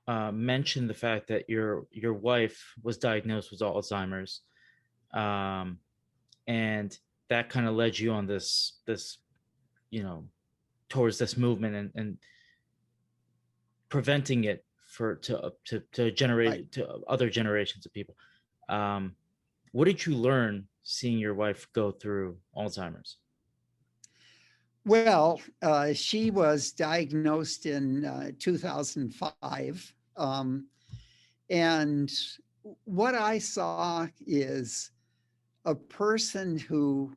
mentioned the fact that your wife was diagnosed with Alzheimer's, um, and that kind of led you on this you know towards this movement and preventing it for to Right. generate to other generations of people. Um, what did you learn seeing your wife go through Alzheimer's? Well, she was diagnosed in 2005. And what I saw is a person who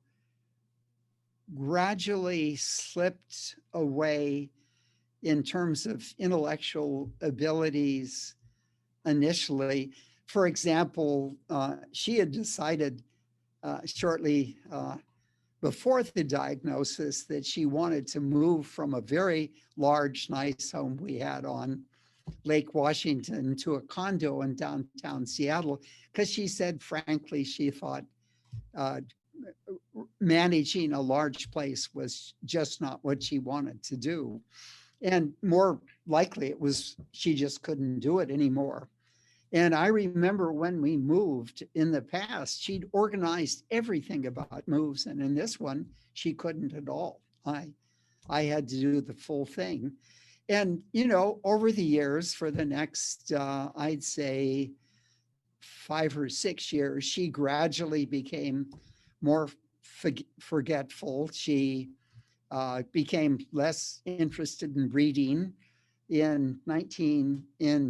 gradually slipped away in terms of intellectual abilities initially. For example, she had decided shortly before the diagnosis that she wanted to move from a very large, nice home we had on Lake Washington to a condo in downtown Seattle because she said, frankly, she thought uh, managing a large place was just not what she wanted to do. And more likely, it was she just couldn't do it anymore. And I remember when we moved in the past, she'd organized everything about moves. And in this one, she couldn't at all. I had to do the full thing. And, over the years, for the next, I'd say, 5 or 6 years, she gradually became more forgetful. She became less interested in reading. In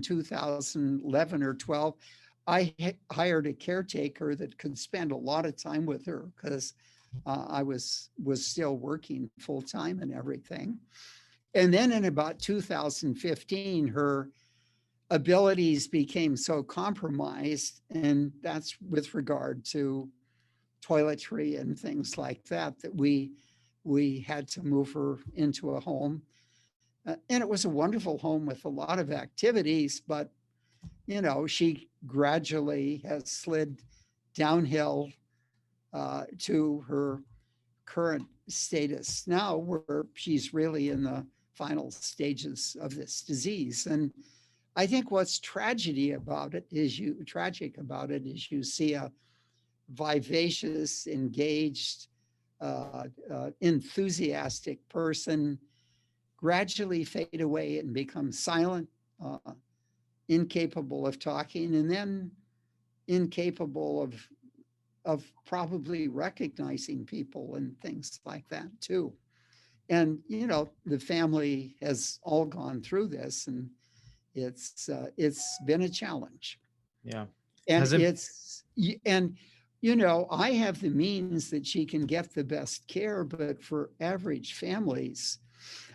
2011 or 12, I hired a caretaker that could spend a lot of time with her because I was still working full time and everything. And then in about 2015, her abilities became so compromised, and that's with regard to toiletry and things like that, that we had to move her into a home. And it was a wonderful home with a lot of activities, but she gradually has slid downhill to her current status now, where she's really in the final stages of this disease. And I think what's tragic about it is you see a vivacious, engaged, enthusiastic person gradually fade away and become silent, uh, incapable of talking, and then incapable of probably recognizing people and things like that too. And the family has all gone through this, and it's been a challenge. Yeah, And hasn't. I have the means that she can get the best care, but for average families,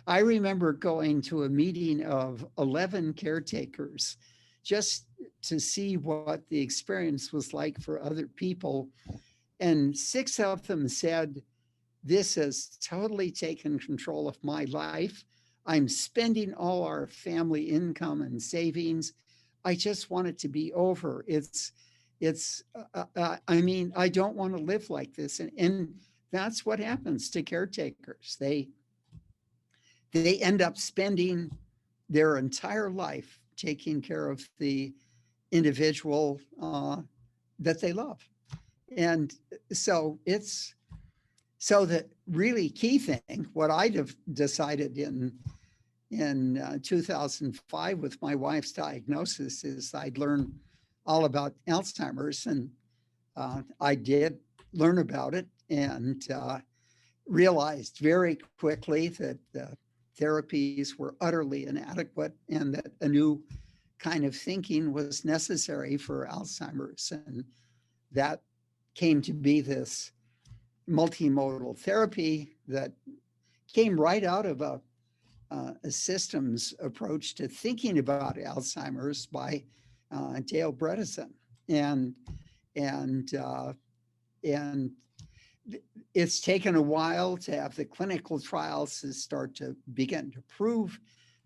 I remember going to a meeting of 11 caretakers just to see what the experience was like for other people. And six of them said, "This has totally taken control of my life. I'm spending all our family income and savings. I just want it to be over. I mean, I don't want to live like this." And that's what happens to caretakers. They end up spending their entire life taking care of the individual that they love. And so the really key thing, what I'd have decided in 2005 with my wife's diagnosis, is I'd learn all about Alzheimer's, and I did learn about it, and realized very quickly that therapies were utterly inadequate and that a new kind of thinking was necessary for Alzheimer's. And that came to be this multimodal therapy that came right out of a systems approach to thinking about Alzheimer's by Dale Bredesen. And, and, and it's taken a while to have the clinical trials to start to begin to prove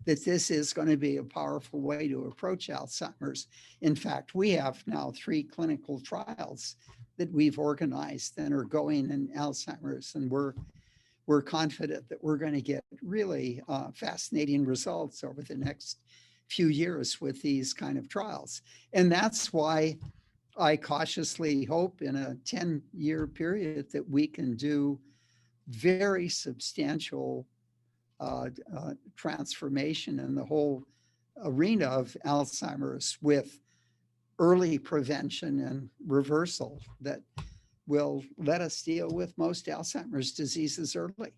that this is going to be a powerful way to approach Alzheimer's. In fact, we have now 3 clinical trials that we've organized and are going in Alzheimer's, and we're confident that we're going to get really fascinating results over the next few years with these kind of trials. And that's why I cautiously hope in a 10-year period that we can do very substantial transformation in the whole arena of Alzheimer's with early prevention and reversal that will let us deal with most Alzheimer's diseases early.